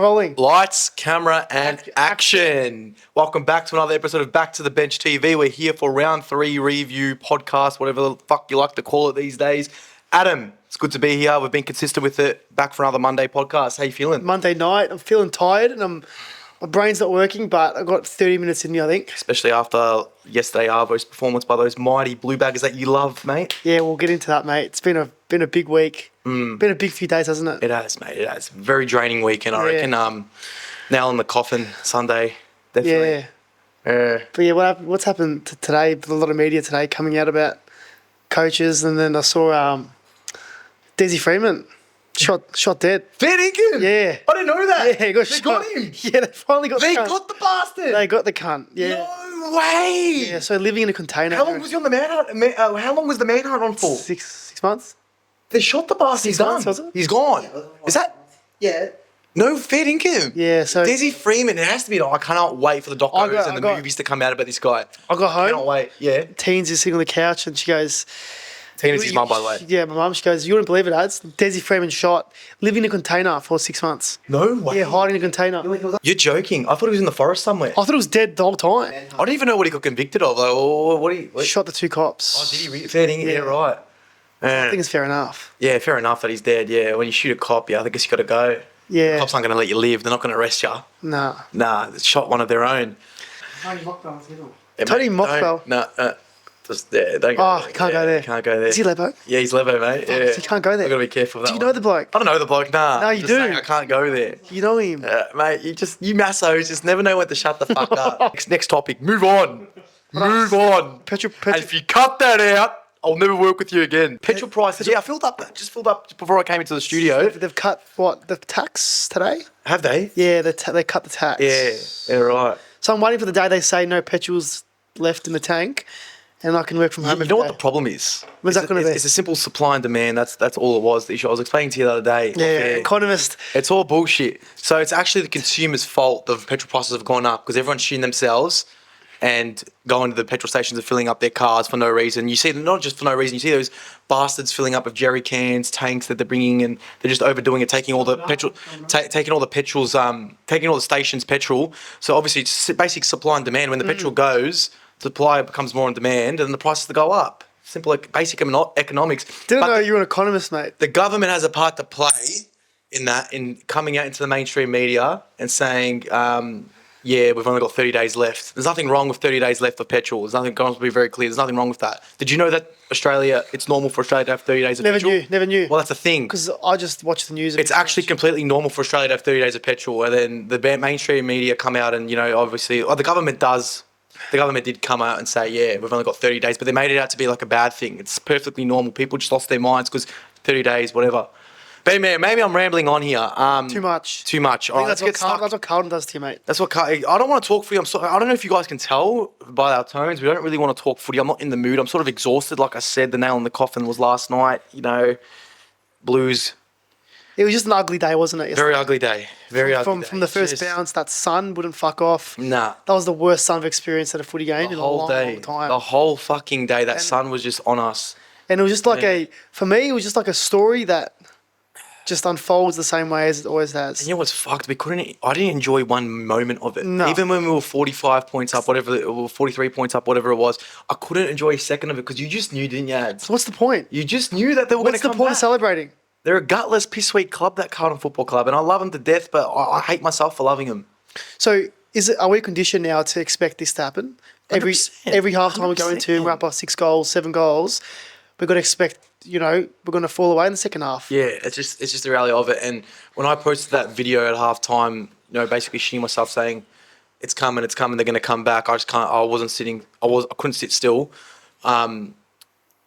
Rolling. Lights, camera, and action. Welcome back to another episode of Back to the Bench TV. We're here for round 3 review podcast, whatever the fuck you like to call it these days. Adam, it's good to be here. We've been consistent with it. Back for another Monday podcast. How you feeling? Monday night. I'm feeling tired and my brain's not working, but I've got 30 minutes in me, I think. Especially after yesterday Arvo's performance by those mighty blue baggers that you love, mate. Yeah, we'll get into that, mate. It's been a big week. Been a big few days, hasn't it? It has, mate. It has. Very draining weekend, I reckon. Nail in the coffin Sunday, definitely. Yeah. But yeah, what's happened today? A lot of media today coming out about coaches, and then I saw Desi Freeman shot dead. Fair dinkum. Yeah. I didn't know that. Yeah, he got they shot. got him. Yeah, they finally got They the cunt. got the bastard. They got the cunt. Yeah. No way. Yeah, so living in a container. How long was he on the manhunt? How long was the manhunt on for? Six months? They shot the bastard. He's done. months, was it? He's gone. Is that? Yeah. No fair dinkum. Yeah, so Desi Freeman, it has to be. I cannot wait for the docos and the movies to come out about this guy. I got home. Cannot wait. Yeah. Teens is sitting on the couch and she goes... Tina's his mum, by the way. Yeah, my mum, she goes, you wouldn't believe it, Ads. Desi Freeman shot, living in a container for 6 months. No way. Yeah, hiding in a container. You're joking. I thought he was in the forest somewhere. I thought it was dead the whole time. I don't even know what he got convicted of. Like, what Shot the 2 cops. Oh, did he? Fair dinkum. Yeah, right. I think it's fair enough. Yeah, fair enough that he's dead. Yeah, when you shoot a cop, I guess you got to go. Yeah. Cops aren't going to let you live. They're not going to arrest you. Nah. Nah, they shot one of their own. Tony Mockbell. Yeah, Tony mate, Mockbell. No, just there. Don't go Oh, there. can't go there. Can't go there. Is he Lebo? Yeah, he's Levo, mate. Yeah. So you can't go there. I've got to be careful of that Do you know the bloke? I don't know the bloke, nah. No, you Just do. saying I can't go there. You know him. Mate, you massos just never know when to shut the fuck up. Next topic. Move on. Move on. Petrol. And if you cut that out, I'll never work with you again. Petrol prices. Yeah, I filled up before I came into the studio. They've cut, what, the tax today? Have they? Yeah, they cut the tax. Yeah, right. So I'm waiting for the day they say no petrol's left in the tank and I can work from home. You know what the problem is? What's that going to be? It's a simple supply and demand. That's all it was. The issue I was explaining to you the other day. Yeah, economist. It's all bullshit. So it's actually the consumer's fault that petrol prices have gone up because everyone's shitting themselves and going to the petrol stations and filling up their cars for no reason. You see them not just for no reason. You see those bastards filling up with jerry cans, tanks that they're bringing, and they're just overdoing it, taking all the petrol, taking all the petrol's, taking all the stations' petrol. So obviously, it's basic supply and demand. When the petrol goes, supply becomes more in demand, and the prices go up. Simple, like basic economics. Didn't know you were an economist, mate. The government has a part to play in that, in coming out into the mainstream media and saying, yeah, we've only got 30 days left. There's nothing wrong with 30 days left of petrol. There's nothing, going to be very clear, there's nothing wrong with that. Did you know that Australia, it's normal for Australia to have 30 days of petrol? Never knew. Well, that's the thing. Because I just watch the news. It's actually completely normal for Australia to have 30 days of petrol. And then the mainstream media come out and, obviously, the government did come out and say, yeah, we've only got 30 days, but they made it out to be like a bad thing. It's perfectly normal. People just lost their minds because 30 days, whatever. But maybe I'm rambling on here. Too much. Too much. All right, that's what Carlton does to you, mate. That's what I don't want to talk footy. I don't know if you guys can tell by our tones. We don't really want to talk footy. I'm not in the mood. I'm sort of exhausted. Like I said, the nail in the coffin was last night. Blues. It was just an ugly day, wasn't it? Very ugly day. Very ugly day. From the first bounce, that sun wouldn't fuck off. Nah. That was the worst sun I've experienced at a footy game in a long time. The whole fucking day, that sun was just on us. And it was just like for me, it was just like a story that just unfolds the same way as it always has. And you know what's fucked? I didn't enjoy one moment of it. No. Even when we were 45 points up, or 43 points up, whatever it was, I couldn't enjoy a second of it because you just knew, didn't you, Ads? So what's the point? You just knew that they were going to come back. What's the point of celebrating? They're a gutless, piss-sweet club, that Carlton Football Club, and I love them to death, but I hate myself for loving them. So are we conditioned now to expect this to happen? 100%, Every half time we go into, we're up by 6 goals, 7 goals, we've got to expect, we're going to fall away in the second half. Yeah, it's just the reality of it. And when I posted that video at half time, basically shitting myself saying, it's coming, they're going to come back. I couldn't sit still.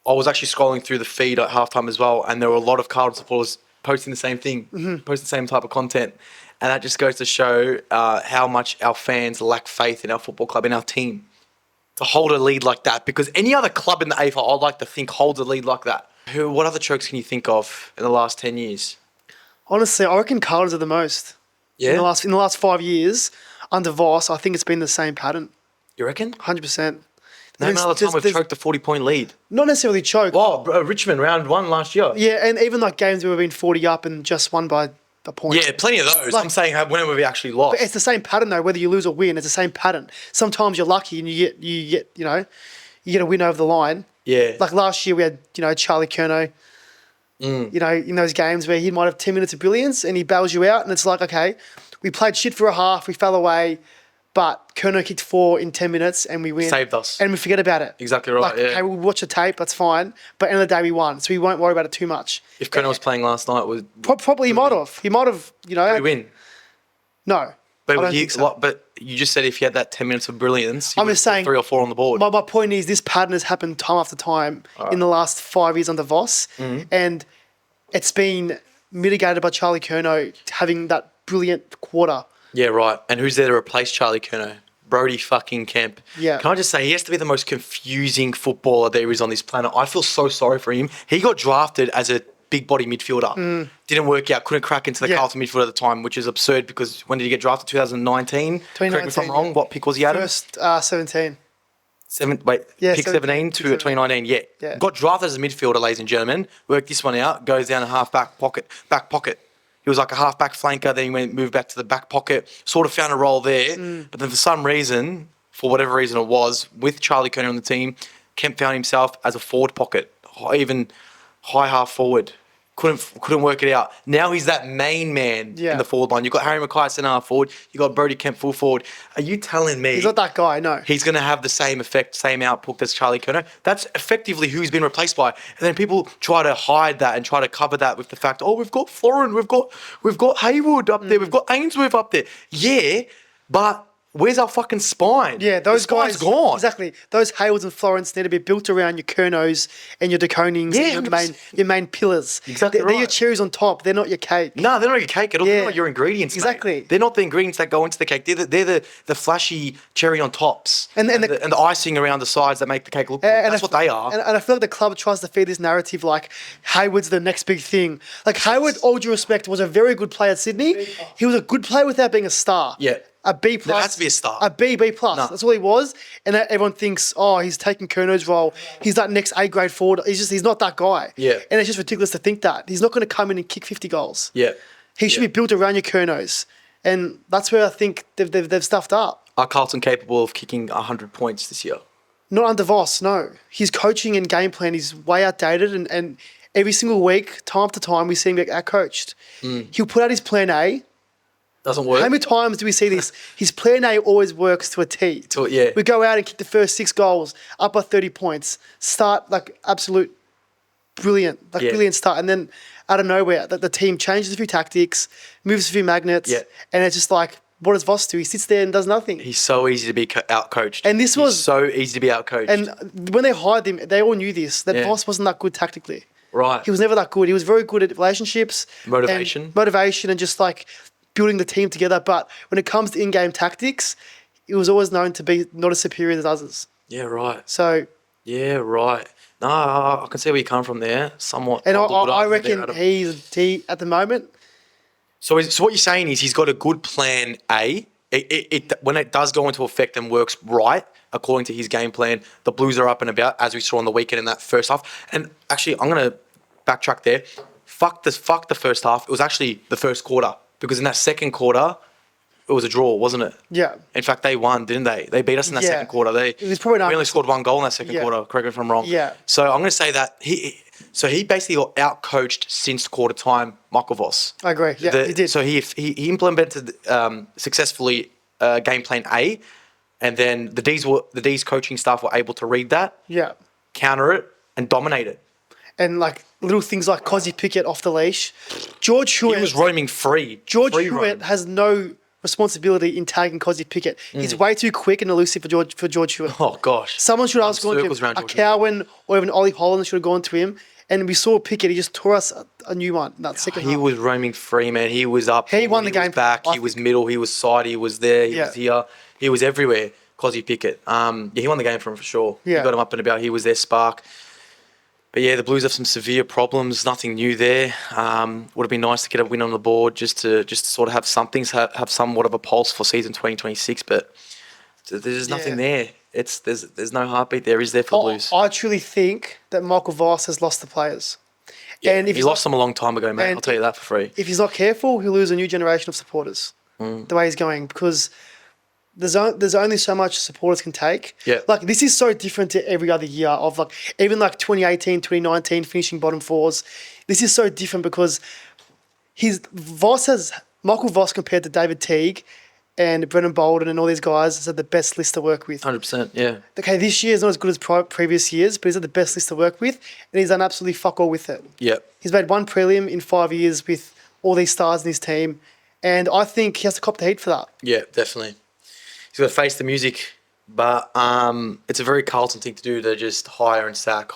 I was actually scrolling through the feed at halftime as well, and there were a lot of Carlton supporters posting the same thing, posting the same type of content. And that just goes to show how much our fans lack faith in our football club, in our team, to hold a lead like that. Because any other club in the AFL, I'd like to think, holds a lead like that. What other chokes can you think of in the last 10 years? Honestly, I reckon Carlton's are the most. Yeah? In the last 5 years, under Voss, I think it's been the same pattern. You reckon? 100%. Name another time we've choked a 40-point lead. Not necessarily choked. Oh, Richmond, round 1 last year. Yeah, and even like games where we've been 40 up and just won by a point. Yeah, plenty of those. Like- I'm saying whenever we actually lost. But it's the same pattern though, whether you lose or win. It's the same pattern. Sometimes you're lucky and you get you get a win over the line. Yeah. Like last year we had Charlie Curnow. In those games where he might have 10 minutes of brilliance and he bails you out, and it's like, okay, we played shit for a half, we fell away, but Curnow kicked 4 in 10 minutes and we win. Saved us. And we forget about it. Exactly right, Like, yeah. okay, we'll watch the tape, that's fine. But end of the day, we won, so we won't worry about it too much. If Kerner was playing last night, Probably he might have. He might have, we win. No. I But don't think so. but you just said if he had that 10 minutes of brilliance, I'm just saying 3 or 4 on the board. My point is this pattern has happened time after time in the last 5 years under Voss. And it's been mitigated by Charlie Curnow having that brilliant quarter. Yeah, right. And who's there to replace Charlie Curnow? Brody fucking Kemp. Yeah. Can I just say, he has to be the most confusing footballer there is on this planet. I feel so sorry for him. He got drafted as a big body midfielder. Didn't work out. Couldn't crack into the Carlton midfield at the time, which is absurd because when did he get drafted? 2019? Correct me if I'm wrong. What pick was he at? First 17. Pick 17 to 2019. Yeah. Got drafted as a midfielder, ladies and gentlemen. Worked this one out. Goes down a back pocket. He was like a half-back flanker. Then he moved back to the back pocket. Sort of found a role there. But then for some reason, for whatever reason it was, with Charlie Curnow on the team, Kemp found himself as a forward pocket, even high half forward. Couldn't work it out. Now he's that main man in the forward line. You've got Harry Mackay centre half forward. You've got Brody Kemp full forward. Are you telling me He's not that guy, no. he's going to have the same effect, same output as Charlie Curnow? That's effectively who he's been replaced by. And then people try to hide that and try to cover that with the fact, oh, we've got Florin, we've got Haywood up there, we've got Ainsworth up there. Yeah, but where's our fucking spine? Yeah, those the spine's guys gone. Exactly. Those Haywoods and Florence need to be built around your Curnows and your De Konings and your main pillars. Exactly They're your right. cherries on top. They're not your cake. No, they're not your cake at all. Yeah. They're not your ingredients, mate. Exactly. They're not the ingredients that go into the cake. They're the flashy cherry on tops And the icing around the sides that make the cake look good. That's what they are. And I feel like the club tries to feed this narrative like Hayward's the next big thing. Like Hayward, all due respect, was a very good player at Sydney. He was a good player without being a star. Yeah. A B plus. There has to be a star. A B plus. No. That's all he was. And everyone thinks, oh, he's taking Curnow's role. He's that next A grade forward. He's not that guy. Yeah. And it's just ridiculous to think that. He's not going to come in and kick 50 goals. Yeah. He should be built around your Curnows. And that's where I think they've stuffed up. Are Carlton capable of kicking 100 points this year? Not under Voss, no. His coaching and game plan is way outdated, and every single week, time after time, we see him get outcoached. He'll put out his plan A. Doesn't work. How many times do we see this? His plan A always works to a T. Yeah. We go out and kick the first 6 goals, up by 30 points, start like absolute brilliant, brilliant start. And then out of nowhere, the team changes a few tactics, moves a few magnets, and it's just like, what does Voss do? He sits there and does nothing. He's so easy to be outcoached. And this was so easy to be outcoached. And when they hired him, they all knew this, that Voss wasn't that good tactically. Right. He was never that good. He was very good at relationships. Motivation. And just like building the team together. But when it comes to in-game tactics, he was always known to be not as superior as others. Yeah, right. So... Yeah, right. No, I can see where you come from there, somewhat. And I reckon he's at the moment. So what you're saying is he's got a good plan A. When it does go into effect and works right, according to his game plan, the Blues are up and about, as we saw on the weekend in that first half. And actually, I'm going to backtrack there. Fuck the first half. It was actually the first quarter. Because in that second quarter, it was a draw, wasn't it? Yeah. In fact, they won, didn't they? They beat us in that second quarter. It was probably we only scored 1 goal in that second quarter. Correct me if I'm wrong. Yeah. So I'm going to say that he basically got out-coached since quarter time, Michael Voss. I agree. Yeah, he did. So he implemented successfully game plan A, and then the D's coaching staff were able to read that, counter it, and dominate it. And like little things like Cozzy Pickett off the leash. George Hewitt... He was roaming free. George Hewitt has no responsibility in tagging Cozzy Pickett. He's way too quick and elusive for George Hewitt. Oh, gosh. Someone should have gone to him. A Cowan or even Ollie Holland should have gone to him. And we saw Pickett, he just tore us a new one in that second half. He was roaming free, man. He was up. He won the game. Was back. He was middle. He was side. He was there. He was here. He was everywhere. Cozzy Pickett. He won the game for him for sure. Yeah. He got him up and about. He was their spark. But yeah, the Blues have some severe problems. Nothing new there. Would have been nice to get a win on the board just to sort of have something, have somewhat of a pulse for season 2026. But there's nothing there. There's no heartbeat there, is there, for the Blues? I truly think that Michael Voss has lost the players. Yeah, And if he he's lost them a long time ago, mate. and I'll tell you that for free. if he's not careful, he'll lose a new generation of supporters. The way he's going, because there's only so much supporters can take. Yeah. Like, this is so different to every other year of, like, even like 2018, 2019, finishing bottom fours. This is so different because Michael Voss compared to David Teague and Brendan Bolden and all these guys has had the best list to work with. 100%, yeah. Okay, this year is not as good as previous years, but he's had the best list to work with, and he's done absolutely fuck all with it. Yeah. He's made one prelim in 5 years with all these stars in his team, and I think he has to cop the heat for that. Yeah, definitely. He's got to face the music, but it's a very Carlton thing to do to just hire and sack.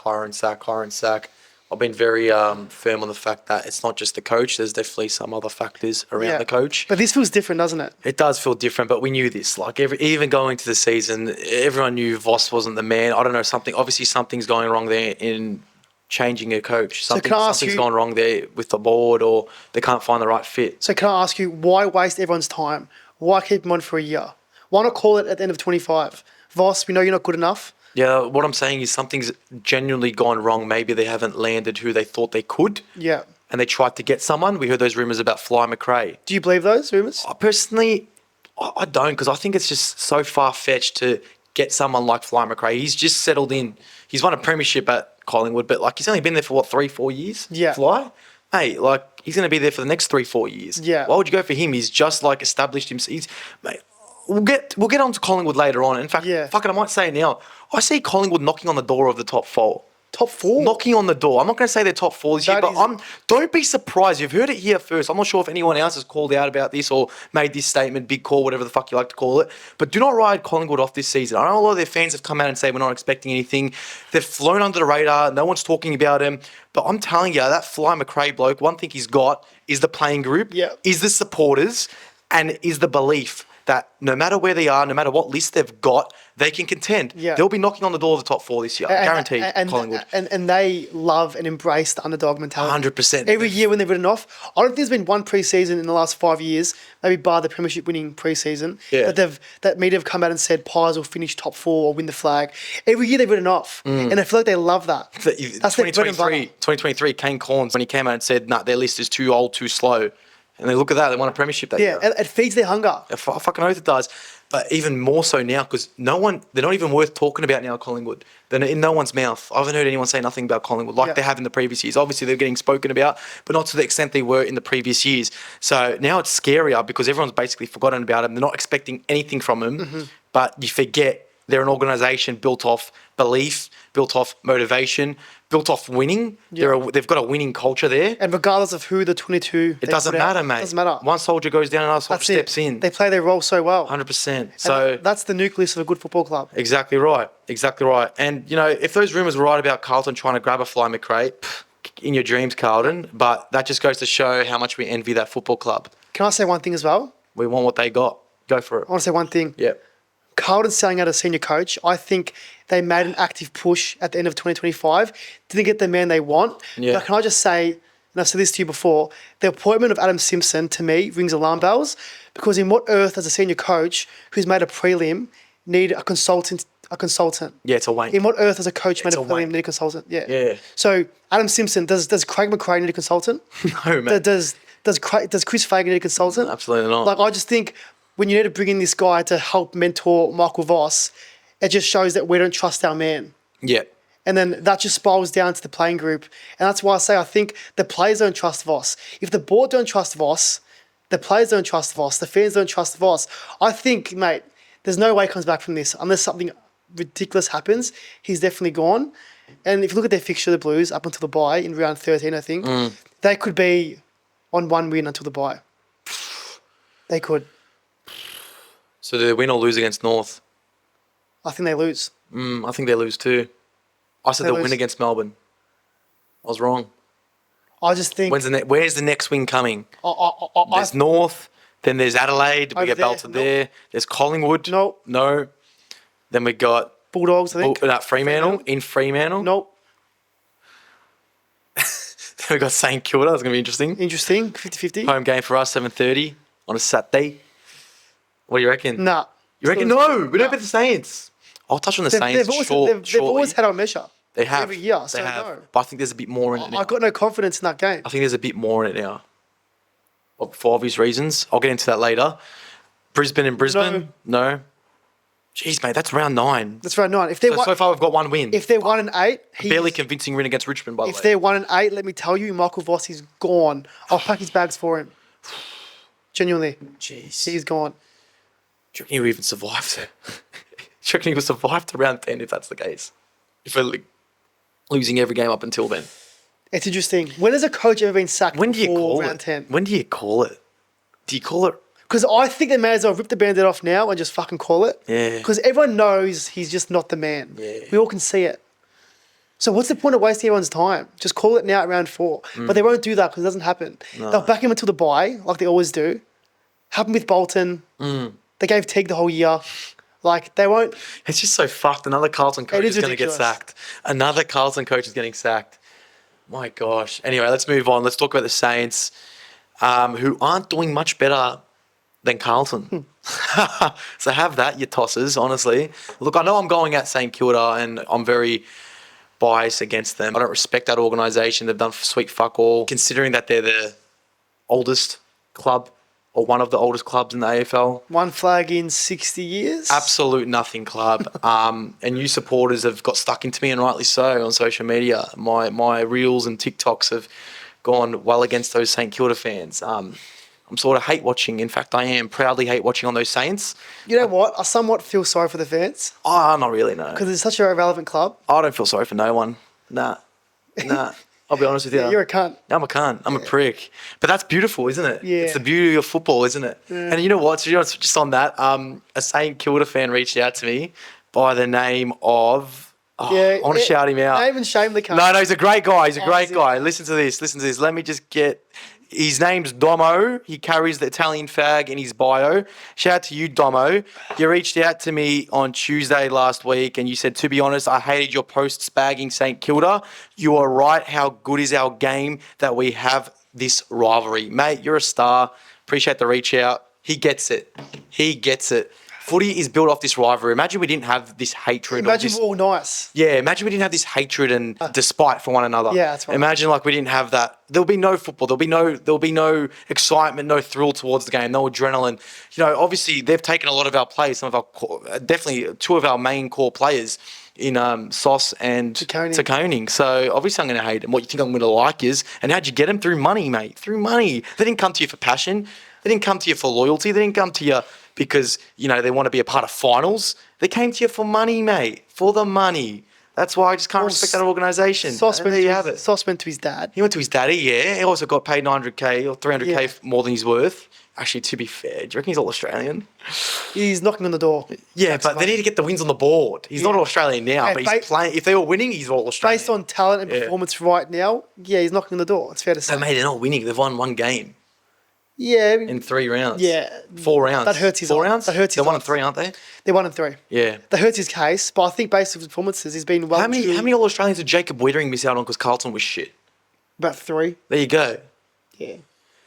I've been very firm on the fact that it's not just the coach. There's definitely some other factors around the coach. But this feels different, doesn't it? It does feel different, but we knew this. Like, even going into the season, everyone knew Voss wasn't the man. I don't know, obviously something's going wrong there in changing a coach. Something's gone wrong there with the board, or they can't find the right fit. So can I ask you, why waste everyone's time? Why keep him on for a year? Why not call it at the end of 25? Voss, we know you're not good enough. Yeah, what I'm saying is something's genuinely gone wrong. Maybe they haven't landed who they thought they could. Yeah. And they tried to get someone. We heard those rumours about Fly McRae. Do you believe those rumours? Personally, I don't, because I think it's just so far-fetched to get someone like Fly McRae. He's just settled in. He's won a premiership at Collingwood, but like, he's only been there for 3-4 years? Yeah. Fly? Hey, like, he's going to be there for the next 3-4 years. Yeah. Why would you go for him? He's just like established himself. Mate, we'll get on to Collingwood later on. In fact, fuck it, I might say it now. I see Collingwood knocking on the door of the top four. Top four? Knocking on the door. I'm not going to say they're top four this year, but don't be surprised. You've heard it here first. I'm not sure if anyone else has called out about this or made this statement, big call, whatever the fuck you like to call it. But do not ride Collingwood off this season. I know a lot of their fans have come out and say we're not expecting anything. They've flown under the radar. No one's talking about him. But I'm telling you, that Fly McRae bloke, one thing he's got is the playing group, is the supporters, and is the belief that no matter where they are, no matter what list they've got, they can contend. Yeah. They'll be knocking on the door of the top four this year. Guaranteed, Collingwood. And they love and embrace the underdog mentality. 100%. Every year when they've written off, I don't think there's been one pre-season in the last 5 years, maybe bar the premiership winning pre-season, that media have come out and said Pies will finish top four or win the flag. Every year they've written off. And I feel like they love that. That's 2023, Kane Corns, when he came out and said, nah, their list is too old, too slow. And they look at that, they won a premiership that year. Yeah, it feeds their hunger. I fucking oath it does. But even more so now, because they're not even worth talking about now, Collingwood. They're in no one's mouth. I haven't heard anyone say nothing about Collingwood like they have in the previous years. Obviously, they're getting spoken about, but not to the extent they were in the previous years. So now it's scarier because everyone's basically forgotten about them. They're not expecting anything from them, but you forget they're an organisation built off belief, built off motivation, built off winning. Yeah. They've got a winning culture there. And regardless of who the 22... It doesn't matter, mate. It doesn't matter. One soldier goes down, another soldier steps in. They play their role so well. 100%. So that's the nucleus of a good football club. Exactly right. Exactly right. And, you know, if those rumours were right about Carlton trying to grab a Fly McRae, in your dreams, Carlton. But that just goes to show how much we envy that football club. Can I say one thing as well? We want what they got. Go for it. I want to say one thing. Yeah. Carlton's selling out a senior coach. I think they made an active push at the end of 2025. Didn't get the man they want. Yeah. But can I just say, and I've said this to you before, the appointment of Adam Simpson, to me, rings alarm bells. Because in what earth does a senior coach who's made a prelim need a consultant? Yeah, it's a wank. In what earth does a coach made a prelim need a consultant? Yeah. Yeah. So Adam Simpson, does Craig McRae need a consultant? No, man. Does Chris Fagan need a consultant? Absolutely not. Like, I just think when you need to bring in this guy to help mentor Michael Voss, it just shows that we don't trust our man. Yeah. And then that just spirals down to the playing group. And that's why I say I think the players don't trust Voss. If the board don't trust Voss, the players don't trust Voss, the fans don't trust Voss. I think, mate, there's no way he comes back from this unless something ridiculous happens. He's definitely gone. And if you look at their fixture, the Blues, up until the bye in round 13, I think, they could be on one win until the bye. They could. So do they win or lose against North? I think they lose. I think they lose too. I said they'll win against Melbourne. I was wrong. I just think... Where's the next win coming? There's North, then there's Adelaide, we get belted there. There's Collingwood. No. Then we got... Bulldogs, I think. Fremantle. In Fremantle. Nope. Then we got St Kilda. That's going to be interesting. 50-50. Home game for us, 7:30 on a Saturday. What do you reckon? Nah. You reckon? No, we don't bet the Saints. I'll touch on the Saints. They've always had our measure. They have. every year. They So have. no, But I think there's a bit more in it now. I got no confidence in that game. I think there's a bit more in it now. For obvious reasons. I'll get into that later. Brisbane and Brisbane? No. Jeez, mate, that's round 9. That's round 9. If they're So far we've got 1 win. if they're 1-8, Barely convincing win against Richmond, by the way. if they're 1-8, let me tell you, Michael Vossi's gone. I'll pack his bags for him. Genuinely, Jeez. he's gone. Do you reckon he'll even survive it? Do you reckon he'll survive to round 10 if that's the case? If we're losing every game up until then? It's interesting. When has a coach ever been sacked When do you before call round it? 10? When do you call it? Do you call it? Because I think they may as well rip the Band-Aid off now and just fucking call it. Yeah. Because everyone knows he's just not the man. Yeah. We all can see it. So what's the point of wasting everyone's time? Just call it now at round 4. But they won't do that because it doesn't happen. No. They'll back him until the bye, like they always do. Happened with Bolton. They gave Teague the whole year. Like, they won't... It's just so fucked. Another Carlton coach is going to get ridiculous. sacked. Another Carlton coach is getting sacked. My gosh. Anyway, let's move on. Let's talk about the Saints, who aren't doing much better than Carlton. So have that, you tossers, honestly. Look, I know I'm going at St Kilda and I'm very biased against them. I don't respect that organisation. They've done sweet fuck all. Considering that they're the oldest club or one of the oldest clubs in the AFL. One flag in 60 years? Absolute nothing club. And you supporters have got stuck into me, and rightly so, on social media. My reels and TikToks have gone well against those St Kilda fans. I'm sort of hate watching. In fact, I am proudly hate watching on those Saints. You know what? I somewhat feel sorry for the fans. Oh, not really, no. Because it's such a irrelevant club. I don't feel sorry for no one. Nah. I'll be honest with you. Yeah, you're a cunt. I'm a cunt. I'm a prick. But that's beautiful, isn't it? Yeah. It's the beauty of football, isn't it? Yeah. And you know what? So, just on that, a St Kilda fan reached out to me by the name of... I want to shout him out. Name and shame the cunt. No, he's a great guy. He's a great guy. Listen to this. Let me just get... His name's Domo. He carries the Italian flag in his bio. Shout out to you, Domo. You reached out to me on Tuesday last week and you said, to be honest, I hated your posts bagging St Kilda. You are right. How good is our game that we have this rivalry? Mate, you're a star. Appreciate the reach out. He gets it. Footy is built off this rivalry. Imagine we didn't have this hatred. Imagine we're all nice. Yeah, imagine we didn't have this hatred and despite for one another. Yeah, that's right. Imagine like we didn't have that. There'll be no football. There'll be no excitement, no thrill towards the game, no adrenaline. You know, obviously they've taken a lot of our players, some of our definitely 2 of our main core players in Sauce and Taconing. So obviously I'm going to hate them. What you think I'm going to like is, and how'd you get them? Through money, mate. Through money. They didn't come to you for passion. They didn't come to you for loyalty. They didn't come to you because, you know, they want to be a part of finals. They came to you for money, mate. For the money. That's why I just can't respect that organisation. There you have it. Sauce went to his dad. He went to his daddy, yeah. He also got paid 900k or 300k more than he's worth. Actually, to be fair, do you reckon he's all Australian? He's knocking on the door. Yeah, but they need to get the wins on the board. He's not Australian now, but he's playing. If they were winning, he's all Australian. Based on talent and performance right now, yeah, he's knocking on the door. It's fair to say. So, mate, they're not winning. They've won 1 game. Yeah. In 3 rounds. Yeah. 4 rounds. That hurts his 4 rounds? That hurts his They're 1 and 3, aren't they? They're 1 and 3. Yeah. That hurts his case, but I think based on his performances, he's been well. How many All Australians did Jacob Wiedering miss out on because Carlton was shit? About 3. There you go. Yeah.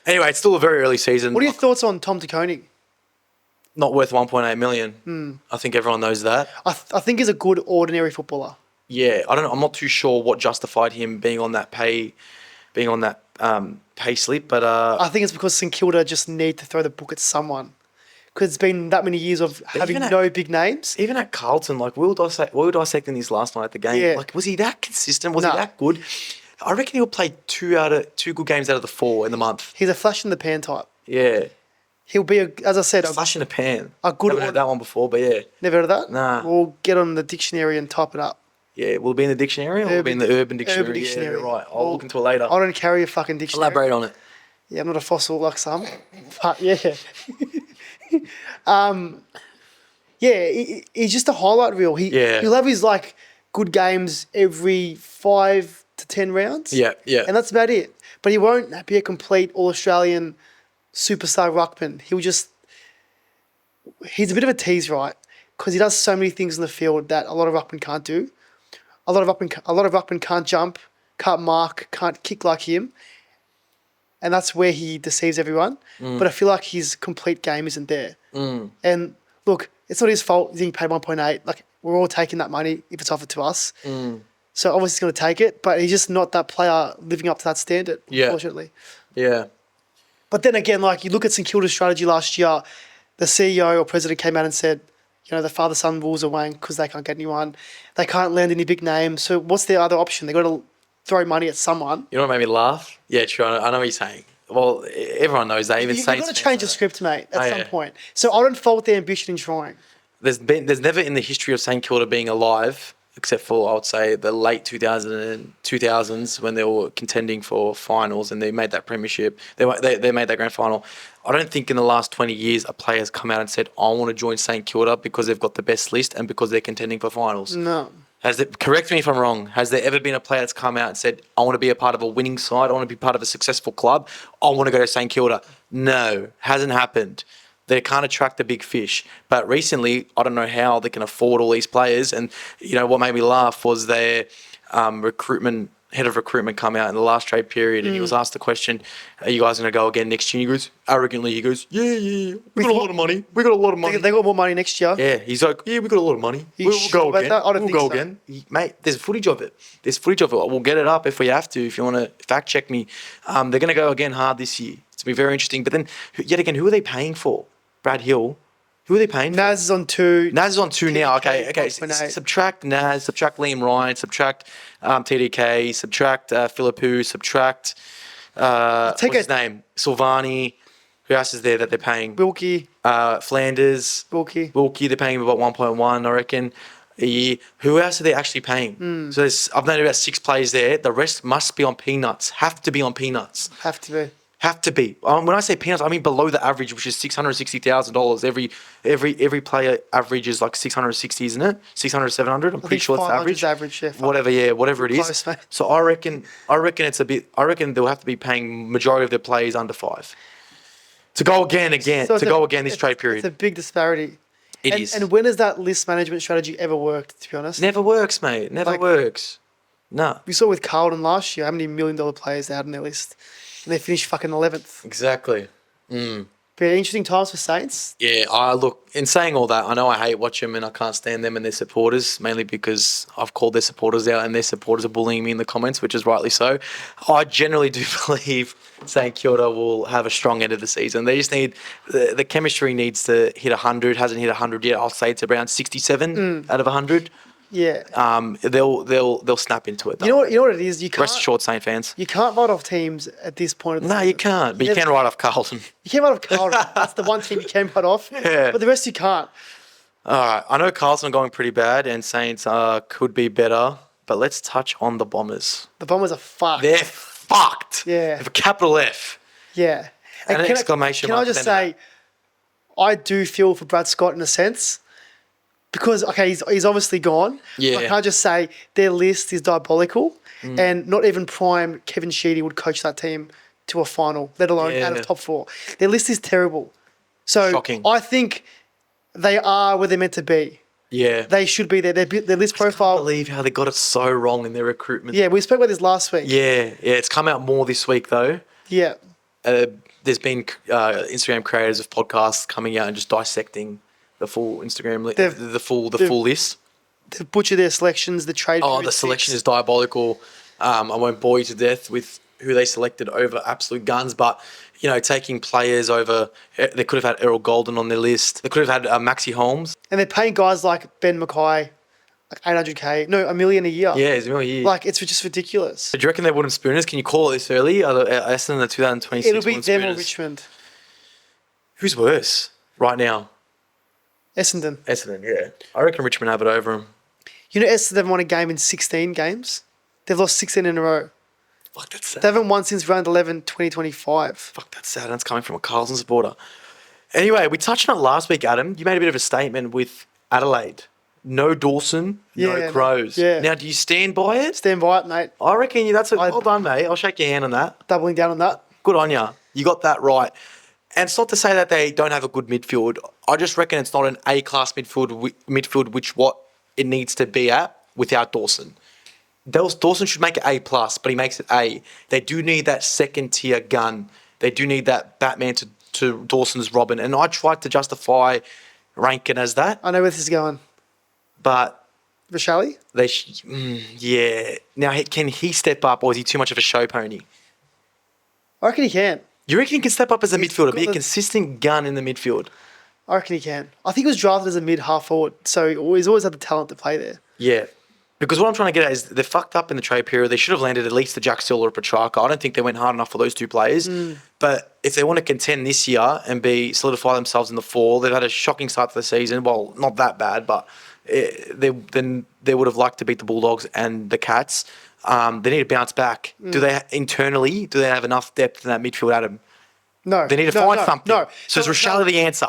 Anyway, it's still a very early season. What are your thoughts on Tom Taconing? Not worth 1.8 million. I think everyone knows that. I think he's a good ordinary footballer. Yeah, I don't know. I'm not too sure what justified him being on that pay slip, but I think it's because St Kilda just need to throw the book at someone. Because it's been that many years of having no big names. Even at Carlton, like we were dissecting this last night at the game. Yeah. Like, was he that consistent? Was he that good? I reckon he'll play 2 good games out of the 4 in the month. He's a flash in the pan type. Yeah. He'll be, as I said, a flash in the pan. A good. Never heard that one before, but yeah. Never heard of that? Nah. We'll get on the dictionary and type it up. Yeah, will it be in the dictionary or will it be in the Urban Dictionary? Urban Dictionary. Yeah, right. I'll look into it later. I don't carry a fucking dictionary. Elaborate on it. Yeah, I'm not a fossil like some. But yeah. He's just a highlight reel. He'll have his like good games every 5 to 10 rounds. Yeah. And that's about it. But he won't be a complete All-Australian superstar ruckman. He's a bit of a tease, right? Because he does so many things in the field that a lot of ruckmen can't do. A lot of ruckmen can't jump, can't mark, can't kick like him. And that's where he deceives everyone. But I feel like his complete game isn't there. And look, it's not his fault he's getting paid 1.8. Like, we're all taking that money if it's offered to us. So obviously he's going to take it, but he's just not that player living up to that standard, unfortunately. Yeah. But then again, like you look at St Kilda's strategy last year, the CEO or president came out and said, the father-son rules are weighing because they can't get anyone. They can't land any big names. So what's their other option? They've got to throw money at someone. You know what made me laugh? Yeah, true. I know what you're saying. Well, everyone knows that. Even You've got to change the script, mate, at some yeah. point. So I don't fault their ambition in trying. There's never in the history of St Kilda being alive, except for I would say the late 2000s when they were contending for finals and they made that premiership. They made that grand final. I don't think in the last 20 years a player has come out and said, I want to join St Kilda because they've got the best list and because they're contending for finals. No. Correct me if I'm wrong, has there ever been a player that's come out and said, I want to be a part of a winning side, I want to be part of a successful club, I want to go to St Kilda? No, hasn't happened. They can't attract the big fish. But recently, I don't know how they can afford all these players. And, what made me laugh was their head of recruitment come out in the last trade period and he was asked the question, are you guys going to go again next year? And he goes, arrogantly, yeah. We got a lot of money. They got more money next year. Yeah, he's like, yeah, we got a lot of money. We'll go again. We'll go again. Mate, there's footage of it. We'll get it up if we have to, if you want to fact check me. They're going to go again hard this year. It's going to be very interesting. But then, yet again, who are they paying for? Brad Hill. Who are they paying for? Naz is on 2. Naz is on 2 now. Okay. Subtract Naz, subtract Liam Ryan, subtract TDK, subtract Philippou, subtract what's his name? Silvani. Who else is there that they're paying? Wilkie. Flanders. Wilkie, they're paying him about 1.1, I reckon, a year. Who else are they actually paying? So I've known about 6 players there. The rest must be on peanuts. Have to be on peanuts. Have to be. Have to be. When I say peanuts, I mean below the average, which is $660,000. Every player averages like 660, isn't it? 600, 700. I'm pretty sure it's average. Average, yeah. Whatever it is. Close, mate. So I reckon it's a bit. I reckon they'll have to be paying majority of their players under 5 to go again this trade period. It's a big disparity. It is. And when has that list management strategy ever worked? To be honest, Never works, mate. Never works. No. We saw with Carlton last year how many $1 million players they had on their list. And they finished fucking 11th. Exactly. But interesting times for Saints. Yeah, look, in saying all that, I know I hate watching them and I can't stand them and their supporters, mainly because I've called their supporters out and their supporters are bullying me in the comments, which is rightly so. I generally do believe St Kilda will have a strong end of the season. They just need, the chemistry needs to hit 100, hasn't hit 100 yet. I'll say it's around 67 out of 100. Yeah. They'll snap into it. You know what it is? You can't, rest assured, Saint fans. You can't write off teams at this point. No, you can't. But you can write off Carlton. You can write off Carlton. That's the one team you can write off. Yeah. But the rest you can't. All right. I know Carlton are going pretty bad and Saints could be better. But let's touch on the Bombers. The Bombers are fucked. They're fucked. Yeah. With a capital F. Yeah. And an exclamation mark. Can I just say, I do feel for Brad Scott in a sense. Because, okay, he's obviously gone. Yeah. But can I just say, their list is diabolical. And not even prime Kevin Sheedy would coach that team to a final, let alone out of top 4. Their list is terrible. So shocking. I think they are where they're meant to be. Yeah. They should be there. Their list profile. I can't believe how they got it so wrong in their recruitment. Yeah, we spoke about this last week. Yeah. It's come out more this week, though. Yeah. There's been Instagram creators of podcasts coming out and just dissecting the full Instagram list, the full list. They've butchered their selections, the trade. Oh, the selection is diabolical. I won't bore you to death with who they selected over absolute guns, but taking players over. They could have had Errol Golden on their list. They could have had Maxi Holmes. And they're paying guys like Ben Mackay, like $800K. No, $1 million a year. Yeah, it's $1 million a year. Like it's just ridiculous. Do you reckon they wouldn't spoon us? Can you call it this early? Essendon the 2026. It'll be them or Richmond. Who's worse right now? Essendon, yeah. I reckon Richmond have it over them. Essendon haven't won a game in 16 games. They've lost 16 in a row. Fuck, that's sad. They haven't won since round 11, 2025. Fuck, that's sad. That's coming from a Carlton supporter. Anyway, we touched on it last week, Adam. You made a bit of a statement with Adelaide. No Dawson, no Crows. Yeah. Now, do you stand by it? Stand by it, mate. I reckon well done, mate. I'll shake your hand on that. Doubling down on that. Good on ya. You got that right. And it's not to say that they don't have a good midfield. I just reckon it's not an A-class midfield, which what it needs to be at without Dawson. Dawson should make it A+, but he makes it A. They do need that second-tier gun. They do need that Batman to Dawson's Robin. And I tried to justify Rankin as that. I know where this is going. But Vishali? Yeah. Now, can he step up, or is he too much of a show pony? I reckon he can. You reckon he can step up as a He's midfielder, got be a the- consistent gun in the midfield? I reckon he can. I think he was drafted as a mid-half forward, so he's always had the talent to play there. Yeah. Because what I'm trying to get at is they're fucked up in the trade period. They should have landed at least the Jack Steele or Petrarca. I don't think they went hard enough for those two players. But if they want to contend this year and solidify themselves in the fall, they've had a shocking start to the season. Well, not that bad, but they would have liked to beat the Bulldogs and the Cats. They need to bounce back. Do they have enough depth in that midfield, Adam? No. They need to find something. No. So is Rochelle the answer?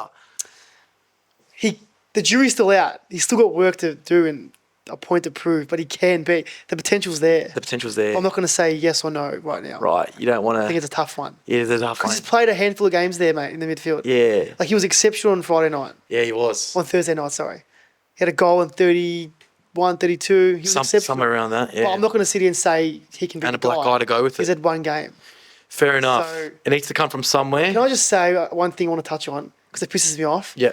The jury's still out. He's still got work to do and a point to prove, but he can be. The potential's there. The potential's there. I'm not going to say yes or no right now. Right. You don't want to. I think it's a tough one. Yeah, it's a tough one. He's played a handful of games there, mate, in the midfield. Yeah. Like, he was exceptional on Friday night. Yeah, he was. On Thursday night, sorry. He had a goal in 31, 32. He was exceptional. Somewhere around that, yeah. But I'm not going to sit here and say he can be And the a black guy to go with it. He's had one game. Fair enough. So- It needs to come from somewhere. Can I just say one thing I want to touch on? Because it pisses me off. Yeah.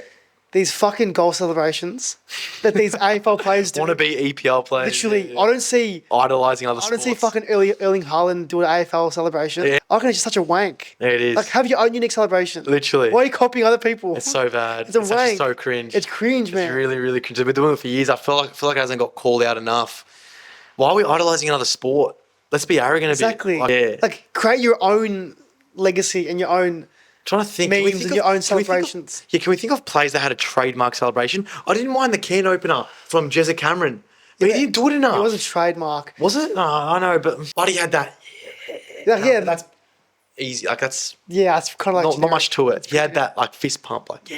These fucking goal celebrations that these AFL players do. Want to be EPL players. Literally, Yeah. I don't see Idolising other I sports. don't see fucking Erling Haaland do an AFL celebration. Yeah. I reckon it's just such a wank. Yeah, it is. Like, have your own unique celebration. Literally. Why are you copying other people? It's so bad. It's a actually wank. so cringe. It's cringe, man. It's really, really cringe. They've been doing it for years. I feel like it hasn't got called out enough. Why are we idolising another sport? Let's be arrogant Exactly. a bit. Yeah. Like, create your own legacy and your own Trying to think. memes and your own celebrations. Can we think of players that had a trademark celebration? I didn't mind the can opener from Jezza Cameron, but he didn't do it enough. It was a trademark. Was it? No, I know, but Buddy had that. Yeah, That's easy. Like that's it's kind of like not much to it. He had that like fist pump. Like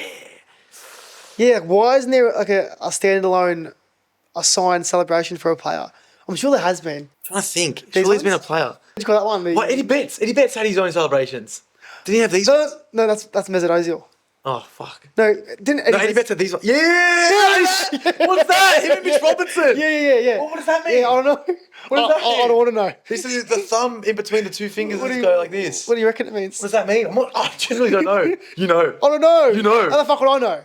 Yeah, why isn't there like a standalone assigned celebration for a player? I'm sure there has been. trying to think. These Surely he's been a ones? player. You got that one. What Eddie Betts? Eddie Betts had his own celebrations. Did he have these? No, that's Mesut Ozil. Oh fuck. No, didn't No, Eddie Betts had these ones. Yeah. What's that? Him and Mitch Robinson. Yeah. What does that mean? Yeah, I don't know. What does that mean? I don't want to know. This is the thumb in between the two fingers. What Let's do go you- like this. What do you reckon it means? What does that mean? I genuinely don't know. You know. I don't know. You know. How the fuck would I know?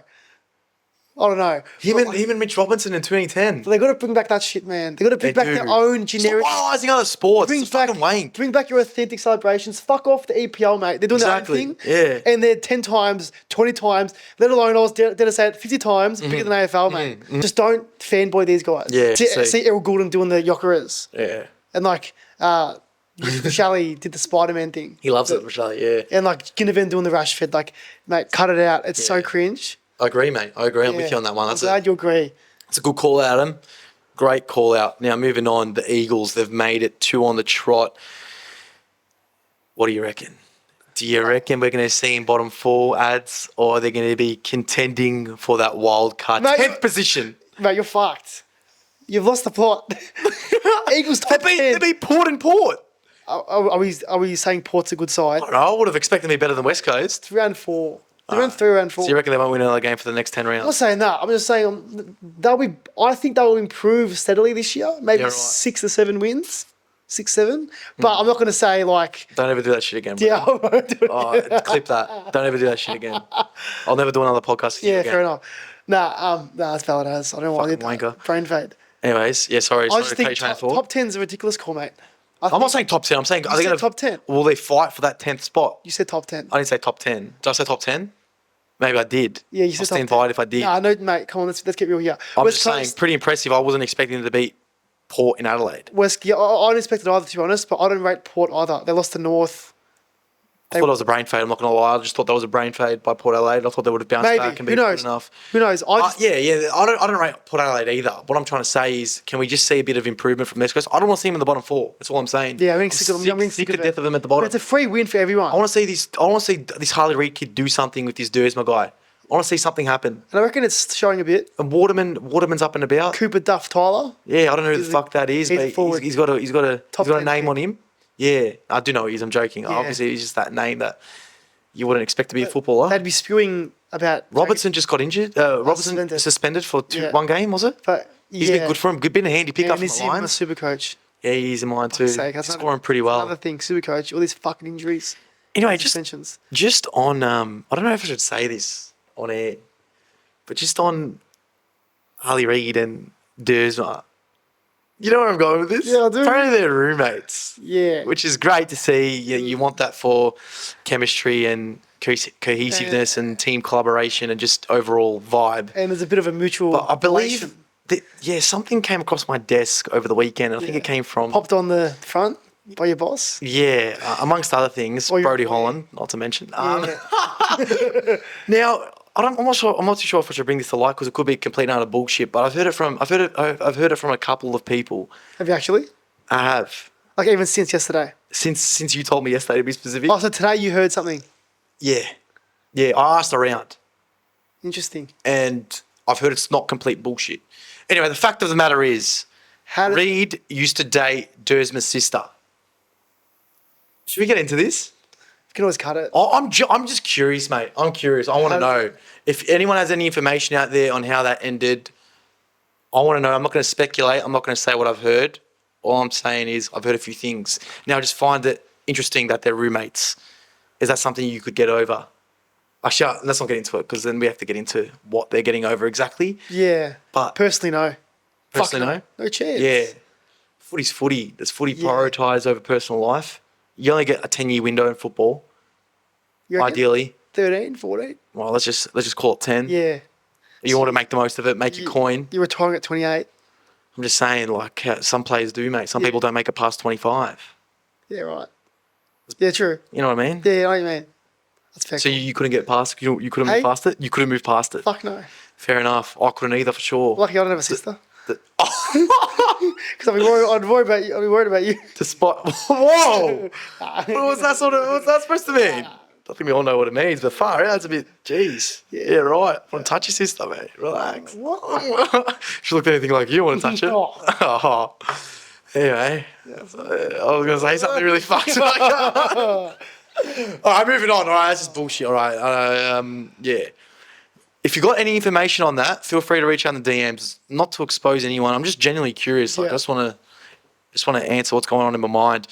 I don't know. Him and Mitch Robinson in 2010. They got to bring back that shit, man. They got to bring back their own generic. Stop idolizing other sports. Bring It's fucking wank. Bring back your authentic celebrations. Fuck off the EPL, mate. They're doing Exactly, their own thing. yeah. And they're 10 times, 20 times, let alone I was dare to say it 50 times bigger than AFL, mate. Just don't fanboy these guys. Yeah, See Errol Goulden doing the Yokeras. Yeah. And like, Shally did the Spider-Man thing. He loves it, Rochelle, yeah. And like Ginnivan doing the Rashford. Like, mate, cut it out. It's so cringe. I agree, mate. I agree. I'm Yeah. with you on that one. I'm glad you agree. That's a good call out, Adam. Great call out. Now, moving on, the Eagles, they've made it 2 on the trot. What do you reckon? Do you reckon we're going to see in bottom 4 ads, or are they going to be contending for that wild card? Mate, 10th position. Mate, you're fucked. You've lost the plot. Eagles top 10. They beat Port and Port. Are we saying Port's a good side? I don't know. I would have expected them to be better than West Coast. It's round 4. They're round 3, round 4. So you reckon they won't win another game for the next 10 I'm not rounds? saying that. I'm just saying I think they'll improve steadily this year. Maybe Yeah, right. 6 or 7 wins. 6, 7. But I'm not going to say like, Don't ever do that shit again, bro. yeah, I won't do it. Oh, clip that. Don't ever do that shit again. I'll never do another podcast with you Yeah, again. fair enough. Nah, that's valid as. I don't know why I did that. wanker. Brain fade. Anyways, yeah, sorry. I just to think cut your train of top thought. 10's a ridiculous call, mate. I'm not saying top 10. I'm saying, are they said going top 10. Will they fight for that 10th spot? You said top 10. I didn't say top 10. Did I say top 10? Maybe I did. Yeah, you I'll said stand top 10. by it if I did. Nah, no, mate. Come on, let's get real here. I'm West just saying, Coast- pretty impressive. I wasn't expecting them to beat Port in Adelaide. Yeah, I didn't expect it either, to be honest, but I don't rate Port either. They lost to North. I thought it was a brain fade. I'm not going to lie. I just thought that was a brain fade by Port Adelaide. I thought they would have bounced Maybe. back and Who been knows? good enough. Who knows? Yeah. I don't rate Port Adelaide either. What I'm trying to say is, can we just see a bit of improvement from West Coast? I don't want to see them in the bottom 4. That's all I'm saying. Yeah, I'm getting sick of them. I'm getting sick sick to of death it. of them at the But bottom. it's a free win for everyone. I want to see this. I want to see this Harley Reid kid do something with his Dursma guy. I want to see something happen. And I reckon it's showing a bit. And Waterman's up and about. Cooper Duff Tyler. Yeah, I don't know who the He's fuck that is, he's but forward. he's got a Top 10 name pick. on him. Yeah, I do know who he is. I'm joking. Yeah. Obviously, he's just that name that you wouldn't expect to be a footballer. They'd be spewing about Robertson just got injured. Robertson suspended. suspended for Yeah. 1 game, was it? But He's been good for him. Good, been a handy pick Yeah, up and from he's the even a lines. super coach. Yeah, he's in mine too. Sake, He's that's scoring pretty well. Another thing, super coach. All these fucking injuries. Anyway, just Suspensions. on I don't know if I should say this on air, but just on Harley Reid and Dersma. You know where I'm going with this? Yeah, I do. Apparently they're roommates. Yeah. Which is great to see. You want that for chemistry and cohesiveness and team collaboration and just overall vibe. And there's a bit of a mutual But I believe relation. that, something came across my desk over the weekend. I think it came from... Popped on the front by your boss. Yeah, amongst other things, Or your Brody employee. Holland, not to mention. Yeah. Now, I'm not sure. I'm not too sure if I should bring this to light because it could be complete and utter bullshit. But I've heard it from a couple of people. Have you actually? I have Like even since yesterday? since you told me yesterday to be specific. Oh, so today you heard something Yeah, I asked around, interesting. and I've heard it's not complete bullshit. Anyway, the fact of the matter is, How did Reed used to date Dersma's sister. Should we get into this? you can always cut it? Oh, I'm just curious, mate. I'm curious. I want to know if anyone has any information out there on how that ended. I want to know. I'm not going to speculate. I'm not going to say what I've heard. All I'm saying is I've heard a few things. Now, I just find it interesting that they're roommates. Is that something you could get over? Actually, let's not get into it because then we have to get into what they're getting over exactly. Yeah. But Personally, no. personally, Fuck no. No chance. Yeah. Footy's footy. Does footy prioritise over personal life? You only get a 10-year window in football, You reckon? ideally. 13, 14? Well, let's just call it 10. Yeah. You want to make the most of it, make your coin. You're retiring at 28. I'm just saying, like, some players do, mate. Some people don't make it past 25. Yeah, right. Yeah, true. You know what I mean? Yeah, I know what you mean. That's fair. So you couldn't get past. You couldn't Hey. move past it. You couldn't move past it. Fuck no. Fair enough. I couldn't either, for sure. Lucky I don't have a sister. Oh, Because I'd be worried about you. despite. Whoa. What was that supposed to mean? I think we all know what it means, but far out, that's a bit. Jeez. Yeah, right. Want to touch your sister, mate? Relax. What? She looked anything like you. Want to touch it? Oh. Oh. Anyway, I was going to say something really fucked. All right, moving on. All right, that's just bullshit. All right, yeah. If you got any information on that, feel free to reach out in the DMs. Not to expose anyone. I'm just genuinely curious. Like, Yeah. I just want to answer what's going on in my mind.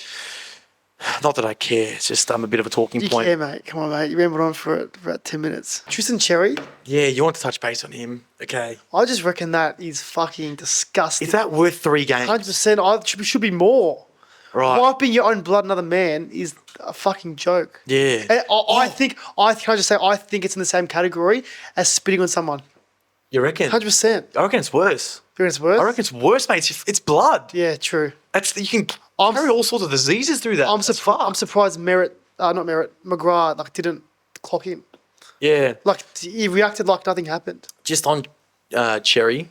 Not that I care. It's just a bit of a talking You point. care, mate. Come on, mate. You rambled on for about 10 minutes. Tristan Cherry, Yeah, you want to touch base on him? Okay. I just reckon that is fucking disgusting. Is that worth 3 games? 100%. Should be more. Right. Wiping your own blood another man is a fucking joke. Yeah. And I think it's in the same category as spitting on someone. You reckon? 100%. I reckon it's worse. You reckon it's worse? I reckon it's worse, mate. It's blood. Yeah, true. You can carry all sorts of diseases through that. I'm surprised McGrath didn't clock him. Yeah. Like he reacted like nothing happened. Just on Cherry.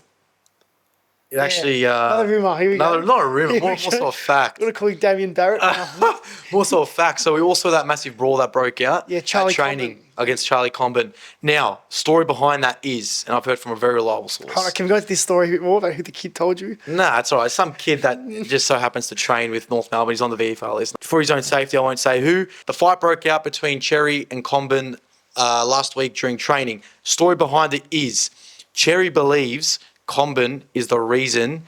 It actually Another rumour. Here we go. not a rumor, Here more we so go. a fact. I'm gonna call you Damien Barrett. now. More so a fact. So we all saw that massive brawl that broke out Yeah, at Charlie training Comben. against Charlie Comben. Now, story behind that is, and I've heard from a very reliable source. All right, can we go into this story a bit more about who the kid told you? Nah, it's all right. Some kid that just so happens to train with North Melbourne. He's on the VFL list. For his own safety, I won't say who. The fight broke out between Cherry and Comben last week during training. Story behind it is Cherry believes Comben is the reason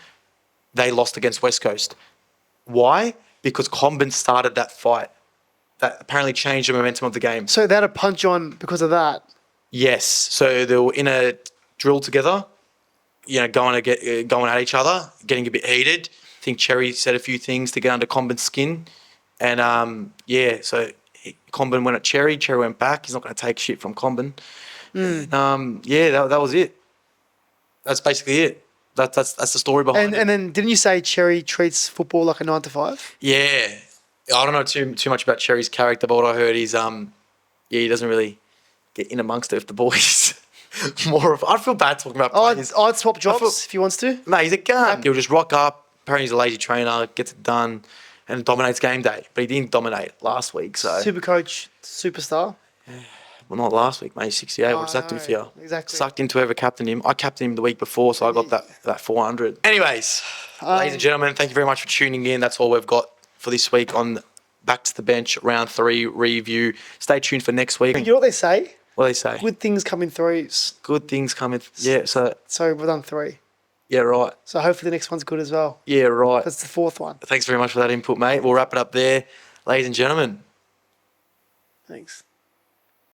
they lost against West Coast. Why? Because Comben started that fight. That apparently changed the momentum of the game. So they had a punch on because of that. Yes. So they were in a drill together, going at each other, getting a bit heated. I think Cherry said a few things to get under Comben's skin. And, so Comben went at Cherry. Cherry went back. He's not going to take shit from Comben. That was it. That's basically it. That's the story behind it. And then didn't you say Cherry treats football like a 9 to 5? Yeah. I don't know too much about Cherry's character, but what I heard is he doesn't really get in amongst it with the boys. I feel bad talking about players. I'd swap jobs if he wants to. Mate, he's a gun. He'll just rock up. Apparently he's a lazy trainer, gets it done, and dominates game day. But he didn't dominate last week, so... Super coach, superstar. Well, not last week, mate. 68. What does that do for you? Exactly. Sucked into whoever captained him. I captained him the week before, so I got that 400. Anyways, ladies and gentlemen, thank you very much for tuning in. That's all we've got for this week on Back to the Bench Round 3 review. Stay tuned for next week. You know what they say? What do they say? Good things come in threes. Good things coming. Yeah, so we've done 3. yeah, right. So hopefully the next one's good as well. Yeah, right. That's the 4th one. Thanks very much for that input, mate. We'll wrap it up there. Ladies and gentlemen. Thanks.